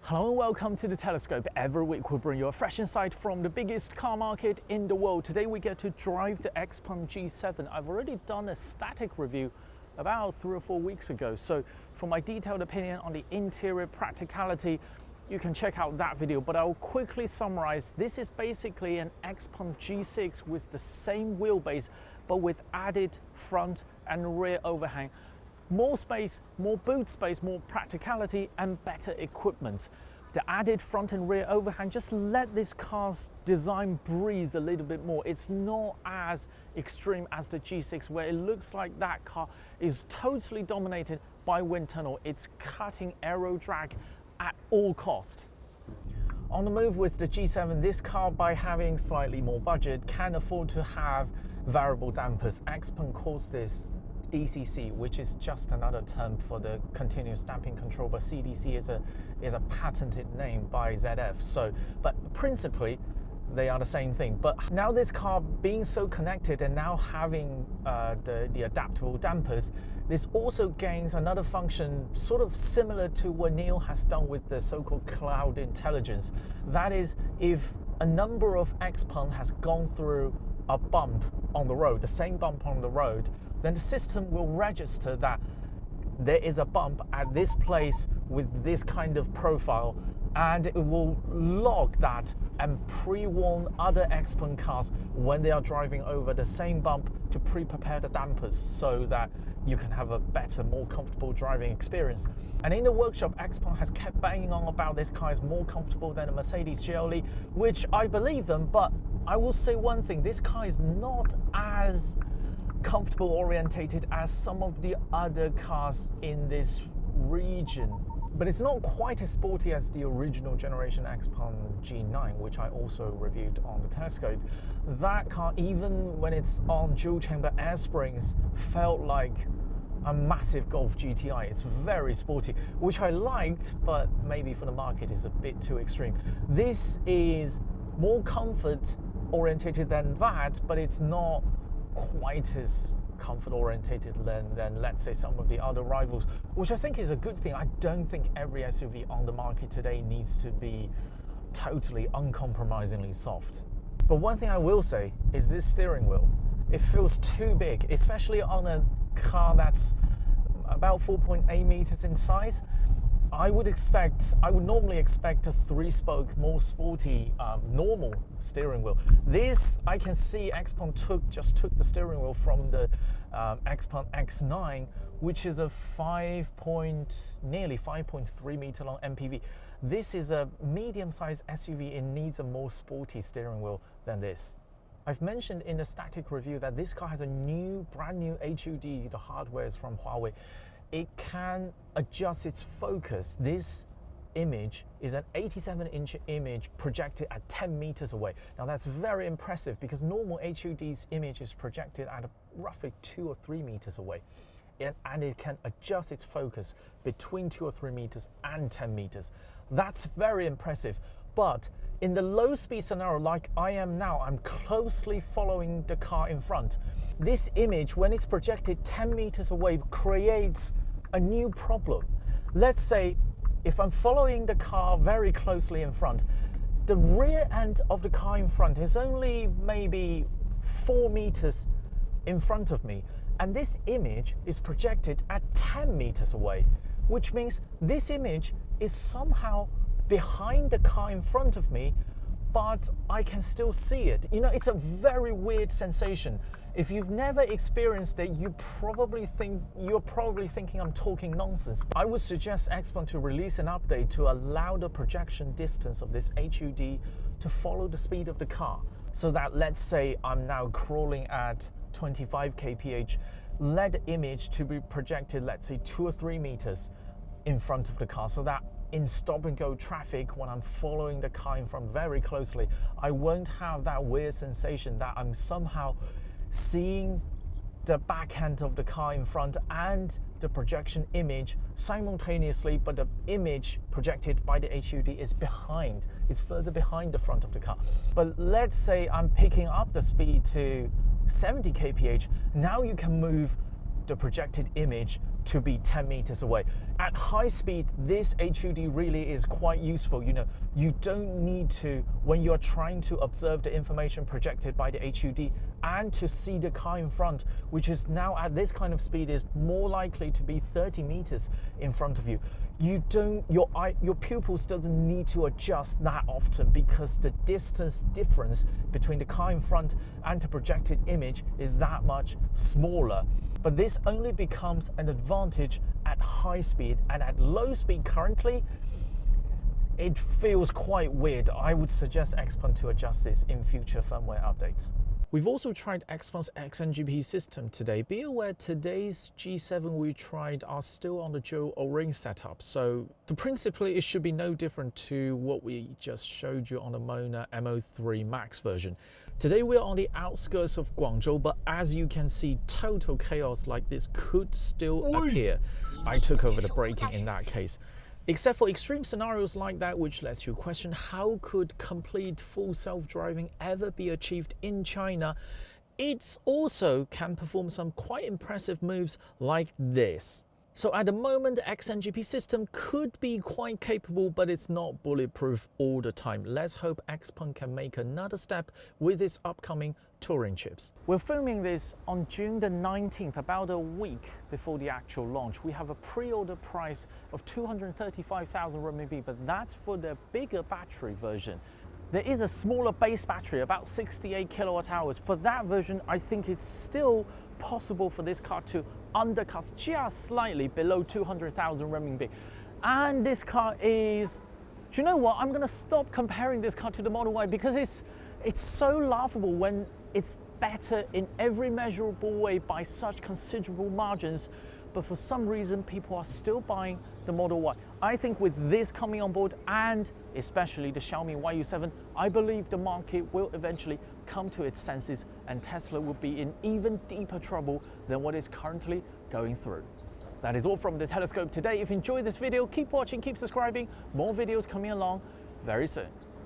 Hello and welcome to the Telescope. Every week we'll bring you a fresh insight from the biggest car market in the world. Today we get to drive the XPeng G7. I've already done a static review about 3 or 4 weeks ago. So for my detailed opinion on the interior practicality, you can check out that video, but I'll quickly summarize. This is basically an XPeng G6 with the same wheelbase, but with added front and rear overhang. More space, more boot space, more practicality and better equipment. The added front and rear overhang just let this car's design breathe a little bit more. It's not as extreme as the G6, where it looks like that car is totally dominated by wind tunnel. It's cutting aero drag at all cost. On the move with the G7, this car, by having slightly more budget, can afford to have variable dampers. XPeng calls this DCC, which is just another term for the continuous damping control, but CDC is a patented name by ZF. So, but principally, they are the same thing. But now this car being so connected and now having the adaptable dampers, this also gains another function sort of similar to what Neil has done with the so-called cloud intelligence. That is, if a number of XPeng has gone through a bump on the road, the same bump on the road, then the system will register that there is a bump at this place with this kind of profile, and it will log that and pre-warn other XPeng cars when they are driving over the same bump to pre-prepare the dampers so that you can have a better, more comfortable driving experience. And in the workshop, XPeng has kept banging on about this car is more comfortable than a Mercedes GLE, which I believe them, but I will say one thing, this car is not as comfortable orientated as some of the other cars in this region. But it's not quite as sporty as the original generation XPeng G9, which I also reviewed on the Telescope. That car, even when it's on dual chamber air springs, felt like a massive Golf GTI. It's very sporty, which I liked, but maybe for the market is a bit too extreme. This is more comfort orientated than that, but it's not quite as comfort orientated than let's say some of the other rivals, which I think is a good thing. I don't think every SUV on the market today needs to be totally uncompromisingly soft. But one thing I will say is this steering wheel, it feels too big, especially on a car that's about 4.8 meters in size. I would normally expect a 3-spoke, more sporty, normal steering wheel. This, I can see XPeng just took the steering wheel from the XPeng X9, which is a nearly 5.3 meter long MPV. This is a medium-sized SUV. It needs a more sporty steering wheel than this. I've mentioned in a static review that this car has a brand new HUD. The hardware is from Huawei. It can adjust its focus. This image is an 87-inch image projected at 10 meters away. Now that's very impressive because normal HUD's image is projected at roughly 2 or 3 meters away. And it can adjust its focus between 2 or 3 meters and 10 meters. That's very impressive. But in the low speed scenario like I am now, I'm closely following the car in front. This image, when it's projected 10 meters away, creates a new problem. Let's say if I'm following the car very closely in front, the rear end of the car in front is only maybe 4 meters in front of me, and this image is projected at 10 meters away, which means this image is somehow behind the car in front of me, but I can still see it. You know, it's a very weird sensation. If you've never experienced it, you're probably thinking I'm talking nonsense. I would suggest XPeng to release an update to allow the projection distance of this HUD to follow the speed of the car. So that, let's say I'm now crawling at 25 kph, let the image to be projected, let's say 2 or 3 meters in front of the car, so that in stop and go traffic, when I'm following the car in front very closely, I won't have that weird sensation that I'm somehow seeing the back end of the car in front and the projection image simultaneously, but the image projected by the HUD is further behind the front of the car. But let's say I'm picking up the speed to 70 kph, now you can move the projected image to be 10 meters away. At high speed, this HUD really is quite useful. You know, you don't need to, when you're trying to observe the information projected by the HUD and to see the car in front, which is now at this kind of speed is more likely to be 30 meters in front of you. Your pupils doesn't need to adjust that often because the distance difference between the car in front and the projected image is that much smaller. But this only becomes an advantage at high speed, and at low speed currently, it feels quite weird. I would suggest XPeng to adjust this in future firmware updates. We've also tried XPeng's XNGP system today. Be aware today's G7 we tried are still on the dual O-ring setup, so principally it should be no different to what we just showed you on the Mona MO3 Max version. Today we're on the outskirts of Guangzhou, but as you can see, total chaos like this could still appear. I took over the braking in that case. Except for extreme scenarios like that, which lets you question how could complete full self-driving ever be achieved in China. It also can perform some quite impressive moves like this. So at the moment, the XNGP system could be quite capable, but it's not bulletproof all the time. Let's hope XPeng can make another step with its upcoming Touring chips. We're filming this on June the 19th, about a week before the actual launch. We have a pre-order price of 235,000 RMB, but that's for the bigger battery version. There is a smaller base battery, about 68 kilowatt hours. For that version, I think it's still possible for this car to undercut just slightly below 200,000 RMB. And this car is, do you know what? I'm gonna stop comparing this car to the Model Y because it's so laughable when it's better in every measurable way by such considerable margins, but for some reason people are still buying the Model Y. I think with this coming on board, and especially the Xiaomi YU7, I believe the market will eventually come to its senses and Tesla will be in even deeper trouble than what is currently going through. That is all from the Telescope today. If you enjoyed this video, keep watching, keep subscribing. More videos coming along very soon.